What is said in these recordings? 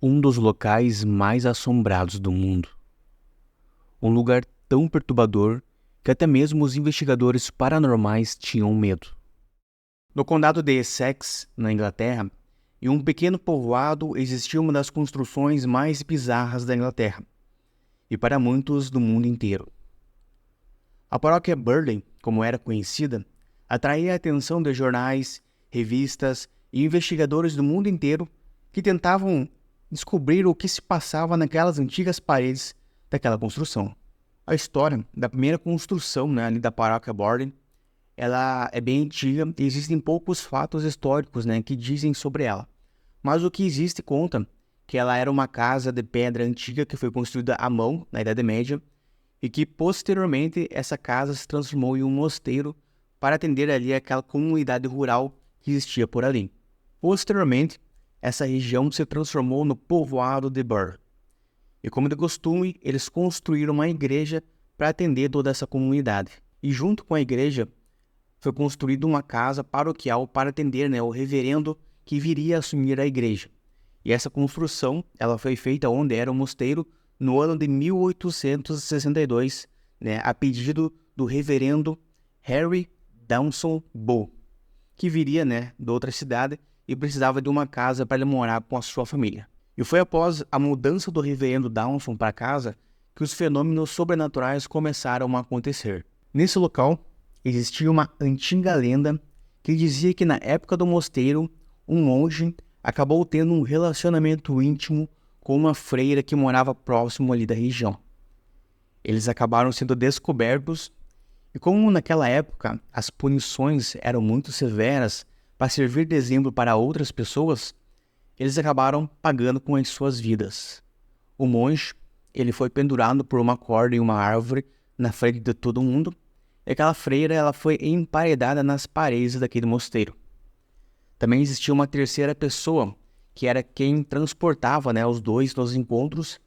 um dos locais mais assombrados do mundo. Um lugar tão perturbador que até mesmo os investigadores paranormais tinham medo. No condado de Essex, na Inglaterra, em um pequeno povoado existia uma das construções mais bizarras da Inglaterra, e para muitos do mundo inteiro. A paróquia Burley, como era conhecida, atraía a atenção de jornais, revistas e investigadores do mundo inteiro que tentavam descobrir o que se passava naquelas antigas paredes daquela construção. A história da primeira construção, ali da paróquia Burley, ela é bem antiga e existem poucos fatos históricos, que dizem sobre ela. Mas o que existe conta que ela era uma casa de pedra antiga que foi construída à mão na Idade Média e que posteriormente essa casa se transformou em um mosteiro para atender ali aquela comunidade rural que existia por ali. Posteriormente, essa região se transformou no povoado de Burr. E como de costume, eles construíram uma igreja para atender toda essa comunidade. E junto com a igreja, foi construída uma casa paroquial para atender o reverendo que viria a assumir a igreja. E essa construção ela foi feita onde era o mosteiro no ano de 1862, a pedido do reverendo Harry Dawson Bull, que viria de outra cidade e precisava de uma casa para ele morar com a sua família. E foi após a mudança do reverendo Dawson para casa que os fenômenos sobrenaturais começaram a acontecer. Nesse local, existia uma antiga lenda que dizia que na época do mosteiro, um monge acabou tendo um relacionamento íntimo com uma freira que morava próximo ali da região. Eles acabaram sendo descobertos e como naquela época as punições eram muito severas para servir de exemplo para outras pessoas, eles acabaram pagando com as suas vidas. O monge, ele foi pendurado por uma corda em uma árvore na frente de todo mundo. E aquela freira ela foi emparedada nas paredes daquele mosteiro. Também existia uma terceira pessoa, que era quem transportava os dois nos encontros.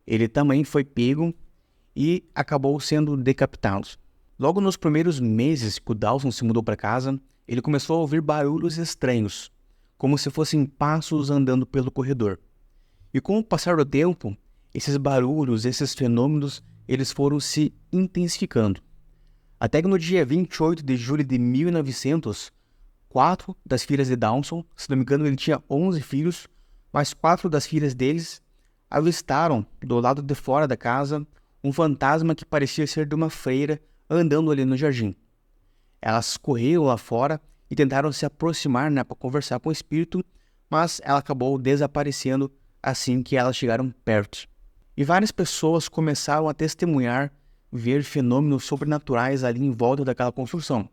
Ele também foi pego e acabou sendo decapitado. Logo nos primeiros meses que o Dawson se mudou para casa, ele começou a ouvir barulhos estranhos, como se fossem passos andando pelo corredor. E com o passar do tempo, esses barulhos, esses fenômenos, eles foram se intensificando. Até que no dia 28 de julho de 1900, 4 das filhas de Dawson, se não me engano ele tinha 11 filhos, mas 4 das filhas deles avistaram do lado de fora da casa um fantasma que parecia ser de uma freira andando ali no jardim. Elas correram lá fora e tentaram se aproximar para conversar com o espírito, mas ela acabou desaparecendo assim que elas chegaram perto. E várias pessoas começaram a testemunhar ver fenômenos sobrenaturais ali em volta daquela construção,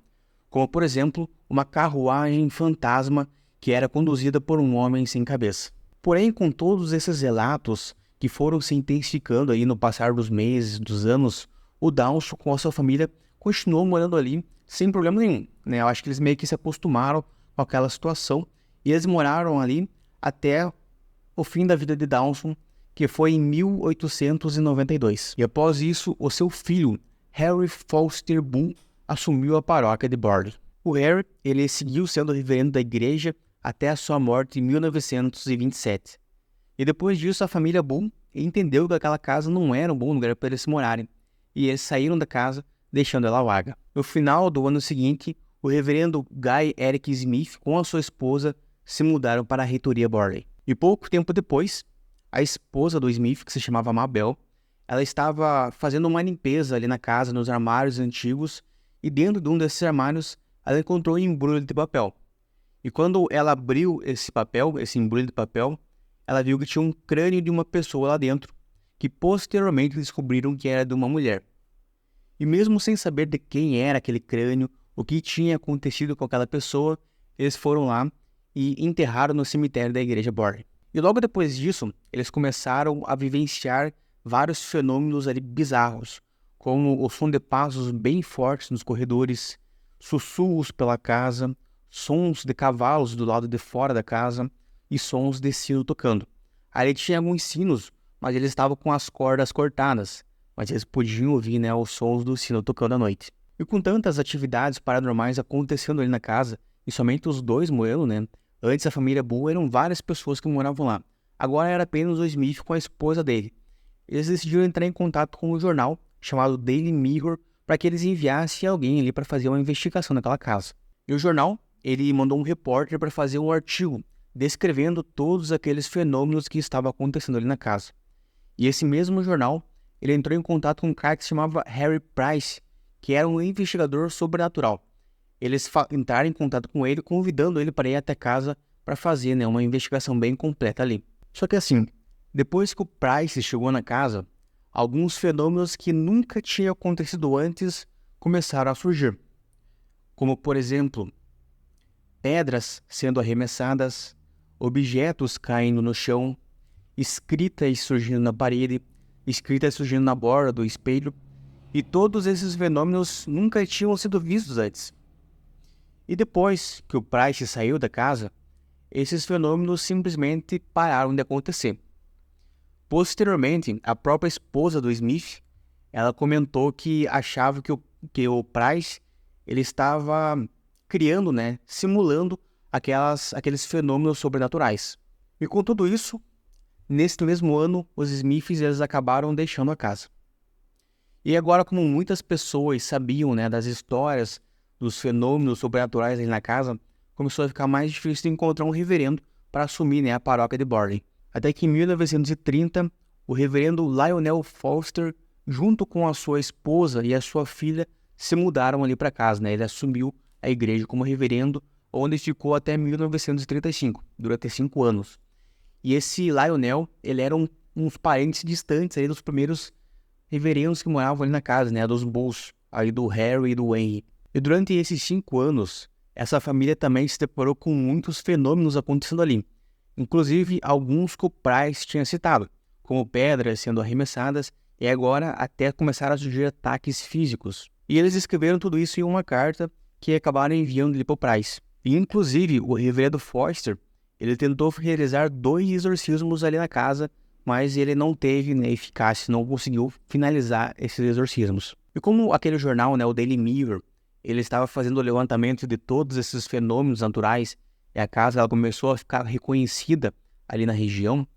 como por exemplo, uma carruagem fantasma que era conduzida por um homem sem cabeça. Porém, com todos esses relatos que foram se intensificando aí no passar dos meses, dos anos, o Dawson com a sua família continuou morando ali sem problema nenhum. Eu acho que eles meio que se acostumaram com aquela situação e eles moraram ali até o fim da vida de Dawson, que foi em 1892. E após isso, o seu filho, Harry Foster Bull, assumiu a paróquia de Burley. O Harry, ele seguiu sendo reverendo da igreja até a sua morte em 1927. E depois disso, a família Bull entendeu que aquela casa não era um bom lugar para eles morarem. E eles saíram da casa, deixando ela vaga. No final do ano seguinte, o reverendo Guy Eric Smith, com a sua esposa, se mudaram para a reitoria Burley. E pouco tempo depois, a esposa do Smith, que se chamava Mabel, ela estava fazendo uma limpeza ali na casa, nos armários antigos, e dentro de um desses armários, ela encontrou um embrulho de papel. E quando ela abriu esse papel, esse embrulho de papel, ela viu que tinha um crânio de uma pessoa lá dentro, que posteriormente descobriram que era de uma mulher. E mesmo sem saber de quem era aquele crânio, o que tinha acontecido com aquela pessoa, eles foram lá e enterraram no cemitério da igreja Burley. E logo depois disso, eles começaram a vivenciar vários fenômenos ali bizarros, como o som de passos bem fortes nos corredores, sussurros pela casa, sons de cavalos do lado de fora da casa e sons de sino tocando. Ali tinha alguns sinos, mas eles estavam com as cordas cortadas, mas eles podiam ouvir os sons do sino tocando à noite. E com tantas atividades paranormais acontecendo ali na casa, e somente os dois morando, antes a família Bull eram várias pessoas que moravam lá. Agora era apenas o Smith com a esposa dele. Eles decidiram entrar em contato com um jornal chamado Daily Mirror para que eles enviassem alguém ali para fazer uma investigação naquela casa. E o jornal, ele mandou um repórter para fazer um artigo descrevendo todos aqueles fenômenos que estavam acontecendo ali na casa. E esse mesmo jornal, ele entrou em contato com um cara que se chamava Harry Price, que era um investigador sobrenatural. Eles entraram em contato com ele, convidando ele para ir até casa para fazer, né, uma investigação bem completa ali. Só que assim, depois que o Price chegou na casa, alguns fenômenos que nunca tinham acontecido antes começaram a surgir. Como, por exemplo, pedras sendo arremessadas, objetos caindo no chão, escritas surgindo na parede, escritas surgindo na borda do espelho, e todos esses fenômenos nunca tinham sido vistos antes. E depois que o Price saiu da casa, esses fenômenos simplesmente pararam de acontecer. Posteriormente, a própria esposa do Smith, ela comentou que achava que o Price ele estava criando, né, simulando aqueles fenômenos sobrenaturais. E com tudo isso, nesse mesmo ano, os Smiths eles acabaram deixando a casa. E agora, como muitas pessoas sabiam, né, das histórias, dos fenômenos sobrenaturais ali na casa, começou a ficar mais difícil de encontrar um reverendo para assumir, né, a paróquia de Borley. Até que em 1930, o reverendo Lionel Foster, junto com a sua esposa e a sua filha, se mudaram ali para casa, né? Ele assumiu a igreja como reverendo, onde ficou até 1935, durante 5 anos. E esse Lionel, ele era uns parentes distantes aí dos primeiros reverendos que moravam ali na casa, né? Dos Bulls, ali do Harry e do Henry. E durante esses 5 anos, essa família também se deparou com muitos fenômenos acontecendo ali. Inclusive alguns que o Price tinha citado, como pedras sendo arremessadas, e agora até começaram a surgir ataques físicos. E eles escreveram tudo isso em uma carta que acabaram enviando ali para o Price. E inclusive o reverendo Foster, ele tentou realizar 2 exorcismos ali na casa, mas ele não teve, né, eficácia, não conseguiu finalizar esses exorcismos. E como aquele jornal, né, o Daily Mirror, ele estava fazendo o levantamento de todos esses fenômenos naturais, e a casa ela começou a ficar reconhecida ali na região,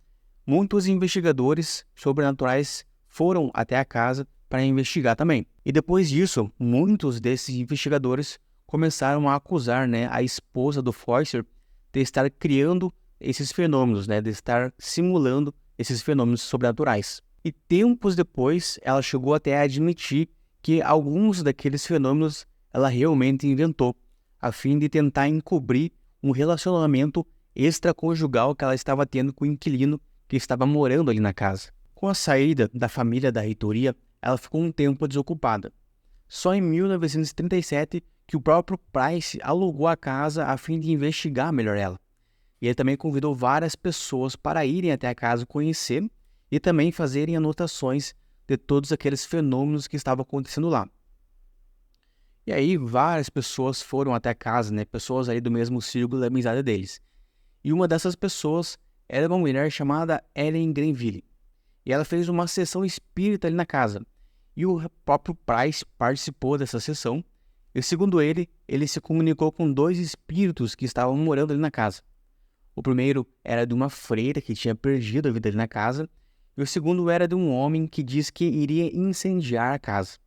muitos investigadores sobrenaturais foram até a casa para investigar também. E depois disso, muitos desses investigadores começaram a acusar, né, a esposa do Foster de estar criando esses fenômenos, né, de estar simulando esses fenômenos sobrenaturais. E tempos depois, ela chegou até a admitir que alguns daqueles fenômenos ela realmente inventou, a fim de tentar encobrir um relacionamento extraconjugal que ela estava tendo com o inquilino que estava morando ali na casa. Com a saída da família da reitoria, ela ficou um tempo desocupada. Só em 1937 que o próprio Price alugou a casa a fim de investigar melhor ela. E ele também convidou várias pessoas para irem até a casa conhecer e também fazerem anotações de todos aqueles fenômenos que estavam acontecendo lá. E aí várias pessoas foram até a casa, né? Pessoas ali do mesmo círculo da amizade deles. E uma dessas pessoas era uma mulher chamada Ellen Grenville. E ela fez uma sessão espírita ali na casa. E o próprio Price participou dessa sessão. E segundo ele se comunicou com 2 espíritos que estavam morando ali na casa. O primeiro era de uma freira que tinha perdido a vida ali na casa. E o segundo era de um homem que diz que iria incendiar a casa.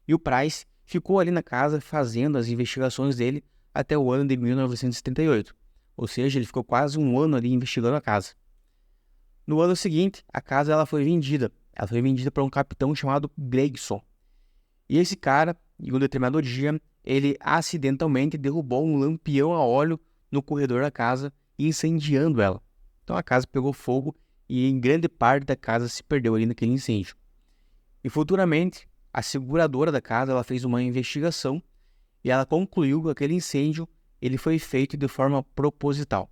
E o Price ficou ali na casa fazendo as investigações dele até o ano de 1938. Ou seja, ele ficou quase um ano ali investigando a casa. No ano seguinte, a casa ela foi vendida. Ela foi vendida para um capitão chamado Gregson. E esse cara, em um determinado dia, ele acidentalmente derrubou um lampião a óleo no corredor da casa, incendiando ela. Então a casa pegou fogo e em grande parte da casa se perdeu ali naquele incêndio. E futuramente, a seguradora da casa ela fez uma investigação e ela concluiu que aquele incêndio ele foi feito de forma proposital.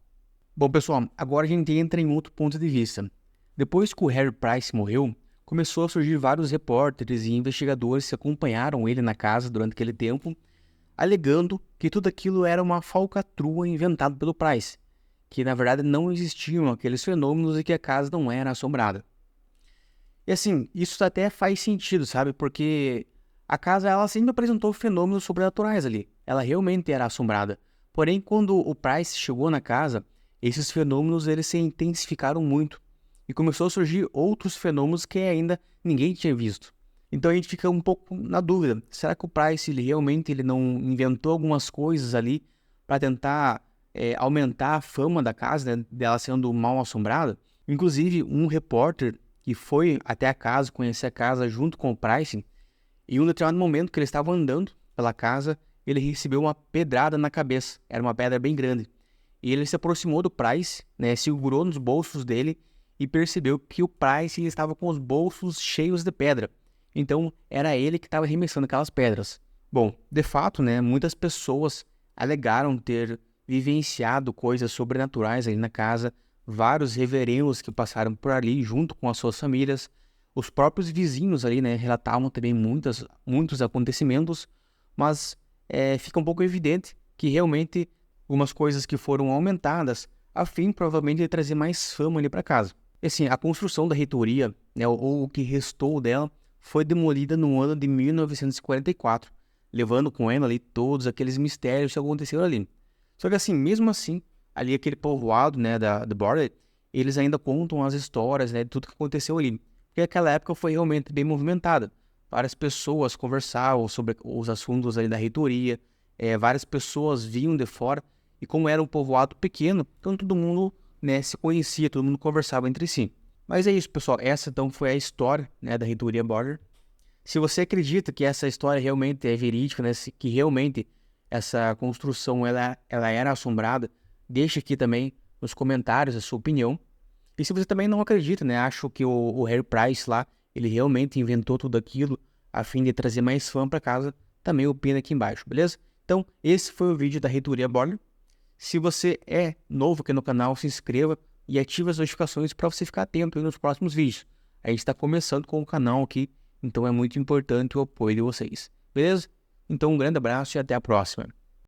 Bom, pessoal, agora a gente entra em outro ponto de vista. Depois que o Harry Price morreu, começou a surgir vários repórteres e investigadores que acompanharam ele na casa durante aquele tempo, alegando que tudo aquilo era uma falcatrua inventada pelo Price, que na verdade não existiam aqueles fenômenos e que a casa não era assombrada. E assim, isso até faz sentido, sabe? Porque a casa ela sempre apresentou fenômenos sobrenaturais ali. Ela realmente era assombrada. Porém, quando o Price chegou na casa, esses fenômenos eles se intensificaram muito e começou a surgir outros fenômenos que ainda ninguém tinha visto. Então a gente fica um pouco na dúvida, será que o Price ele não inventou algumas coisas ali para tentar aumentar a fama da casa, né, dela sendo mal assombrada? Inclusive um repórter que foi até a casa, conhecer a casa junto com o Price, em um determinado momento que ele estava andando pela casa, ele recebeu uma pedrada na cabeça, era uma pedra bem grande. E ele se aproximou do Price, né, segurou nos bolsos dele e percebeu que o Price estava com os bolsos cheios de pedra. Então, era ele que estava arremessando aquelas pedras. Bom, de fato, né, muitas pessoas alegaram ter vivenciado coisas sobrenaturais ali na casa, vários reverendos que passaram por ali junto com as suas famílias. Os próprios vizinhos ali, né, relatavam também muitos acontecimentos, mas fica um pouco evidente que realmente algumas coisas que foram aumentadas a fim provavelmente de trazer mais fama ali para casa. E assim, a construção da reitoria, né, ou o que restou dela, foi demolida no ano de 1944, levando com ela ali todos aqueles mistérios que aconteceram ali. Só que assim, mesmo assim, ali aquele povoado, né, da Border, eles ainda contam as histórias, né, de tudo que aconteceu ali. Porque aquela época foi realmente bem movimentada. Várias pessoas conversavam sobre os assuntos ali da reitoria, várias pessoas vinham de fora, e como era um povoado pequeno, então todo mundo, né, se conhecia, todo mundo conversava entre si. Mas é isso, pessoal. Essa então foi a história, né, da reitoria Border. Se você acredita que essa história realmente é verídica, né, que realmente essa construção ela era assombrada, deixa aqui também nos comentários a sua opinião. E se você também não acredita, né, acha que o Harry Price lá, ele realmente inventou tudo aquilo a fim de trazer mais fã para casa, também opina aqui embaixo, beleza? Então, esse foi o vídeo da reitoria Border. Se você é novo aqui no canal, se inscreva e ative as notificações para você ficar atento aí nos próximos vídeos. A gente está começando com o canal aqui, então é muito importante o apoio de vocês, beleza? Então um grande abraço e até a próxima.